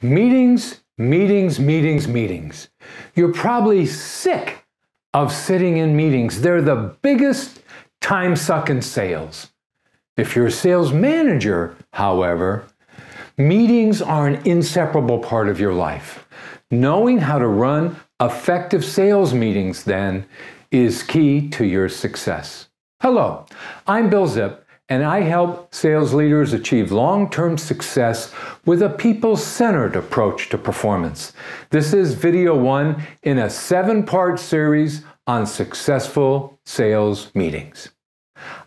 Meetings, meetings, meetings, meetings. You're probably sick of sitting in meetings. They're the biggest time suck in sales. If you're a sales manager, however, meetings are an inseparable part of your life. Knowing how to run effective sales meetings, then, is key to your success. Hello, I'm Bill Zipp, and I help sales leaders achieve long-term success with a people-centered approach to performance. This is video 1 in a 7-part series on successful sales meetings.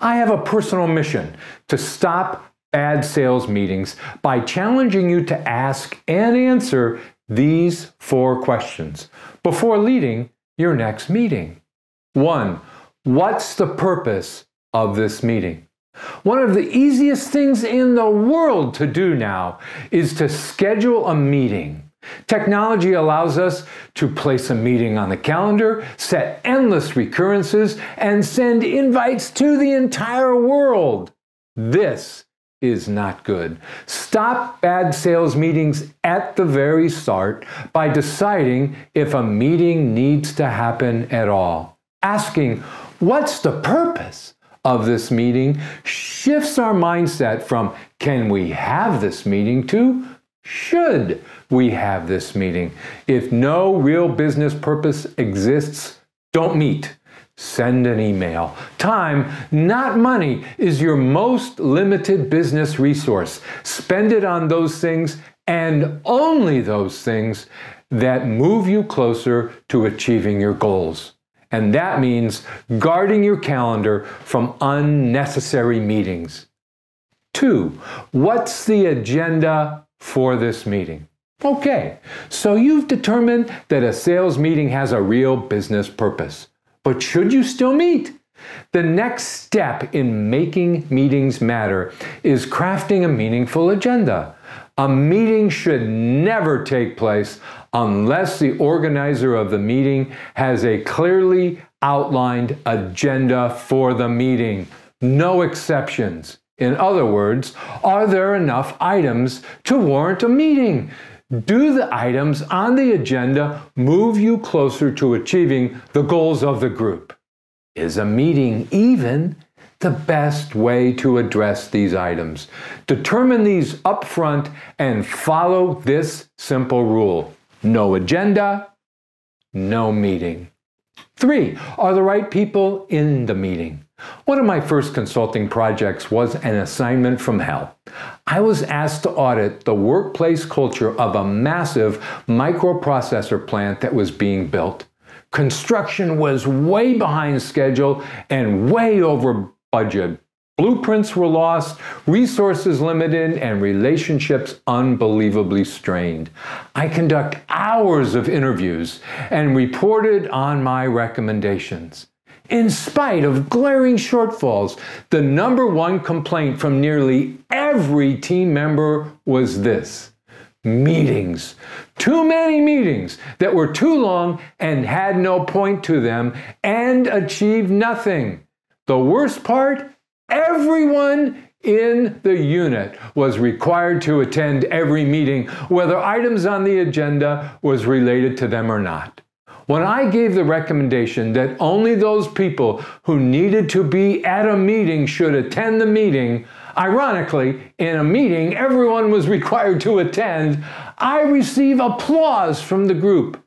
I have a personal mission to stop bad sales meetings by challenging you to ask and answer these 4 questions before leading your next meeting. 1. What's the purpose of this meeting? One of the easiest things in the world to do now is to schedule a meeting. Technology allows us to place a meeting on the calendar, set endless recurrences, and send invites to the entire world. This is not good. Stop bad sales meetings at the very start by deciding if a meeting needs to happen at all. Asking, what's the purpose of this meeting, shifts our mindset from can we have this meeting to should we have this meeting. If no real business purpose exists, don't meet. Send an email. Time, not money, is your most limited business resource. Spend it on those things and only those things that move you closer to achieving your goals. And that means guarding your calendar from unnecessary meetings. 2. What's the agenda for this meeting? Okay, so you've determined that a sales meeting has a real business purpose. But should you still meet? The next step in making meetings matter is crafting a meaningful agenda. A meeting should never take place unless the organizer of the meeting has a clearly outlined agenda for the meeting. No exceptions. In other words, are there enough items to warrant a meeting? Do the items on the agenda move you closer to achieving the goals of the group? Is a meeting even the best way to address these items? Determine these up front and follow this simple rule. No agenda, no meeting. 3. Are the right people in the meeting? One of my first consulting projects was an assignment from hell. I was asked to audit the workplace culture of a massive microprocessor plant that was being built. Construction was way behind schedule and way over budget. Blueprints were lost, resources limited, and relationships unbelievably strained. I conduct hours of interviews and reported on my recommendations. In spite of glaring shortfalls, the #1 complaint from nearly every team member was this: meetings. Too many meetings that were too long and had no point to them and achieved nothing. The worst part? Everyone in the unit was required to attend every meeting, whether items on the agenda was related to them or not. When I gave the recommendation that only those people who needed to be at a meeting should attend the meeting, ironically, in a meeting everyone was required to attend, I received applause from the group.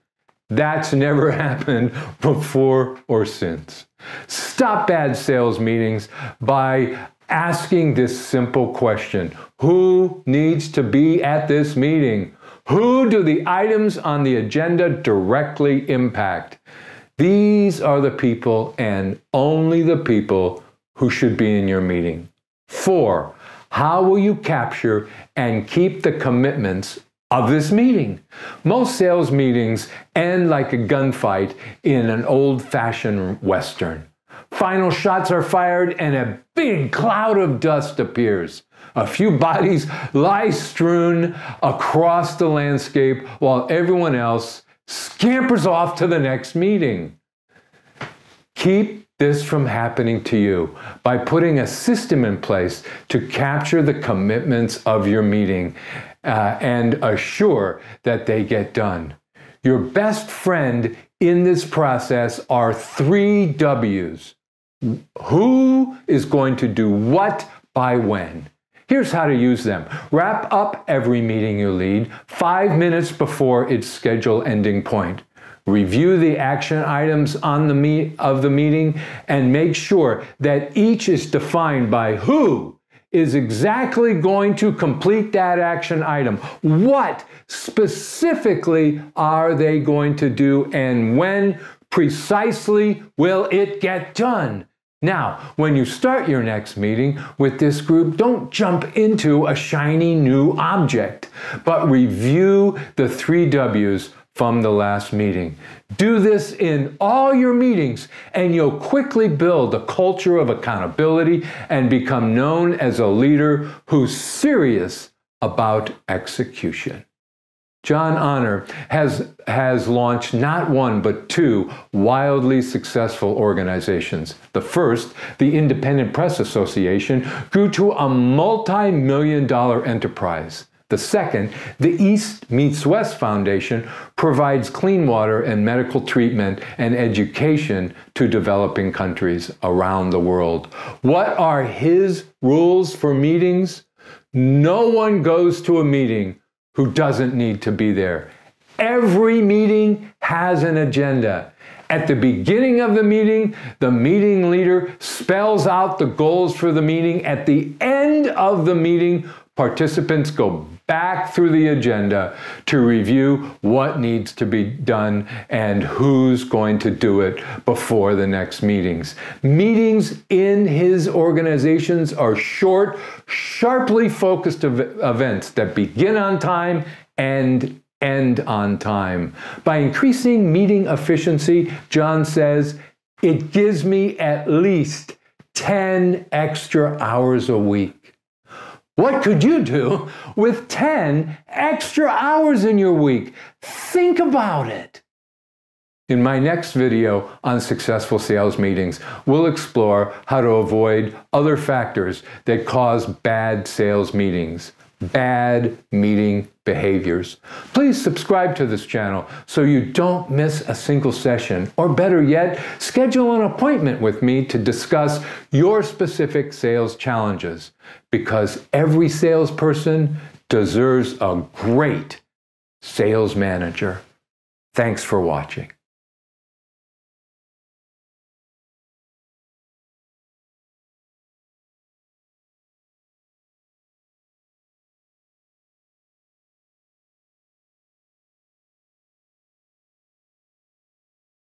That's never happened before or since. Stop bad sales meetings by asking this simple question: who needs to be at this meeting? Who do the items on the agenda directly impact? These are the people and only the people who should be in your meeting. 4. How will you capture and keep the commitments of this meeting? Most sales meetings end like a gunfight in an old-fashioned Western. Final shots are fired and a big cloud of dust appears. A few bodies lie strewn across the landscape while everyone else scampers off to the next meeting. Keep this from happening to you by putting a system in place to capture the commitments of your meeting and assure that they get done. Your best friend in this process are 3 W's. Who is going to do what by when? Here's how to use them. Wrap up every meeting you lead 5 minutes before its scheduled ending point. Review the action items on the meeting and make sure that each is defined by who is exactly going to complete that action item. What specifically are they going to do, and when precisely will it get done? Now, when you start your next meeting with this group, don't jump into a shiny new object, but review the 3 W's from the last meeting. Do this in all your meetings, and you'll quickly build a culture of accountability and become known as a leader who's serious about execution. John Honor has launched not one, but 2 wildly successful organizations. The first, the Independent Press Association, grew to a multi-million-dollar enterprise. The second, the East Meets West Foundation, provides clean water and medical treatment and education to developing countries around the world. What are his rules for meetings? No one goes to a meeting who doesn't need to be there. Every meeting has an agenda. At the beginning of the meeting leader spells out the goals for the meeting. At the end of the meeting, participants go back through the agenda to review what needs to be done and who's going to do it before the next meetings. Meetings in his organizations are short, sharply focused events that begin on time and end on time. By increasing meeting efficiency, John says, it gives me at least 10 extra hours a week. What could you do with 10 extra hours in your week? Think about it. In my next video on successful sales meetings, we'll explore how to avoid other factors that cause bad sales meetings, bad meeting behaviors. Please subscribe to this channel so you don't miss a single session, or better yet, schedule an appointment with me to discuss your specific sales challenges, because every salesperson deserves a great sales manager. Thanks for watching.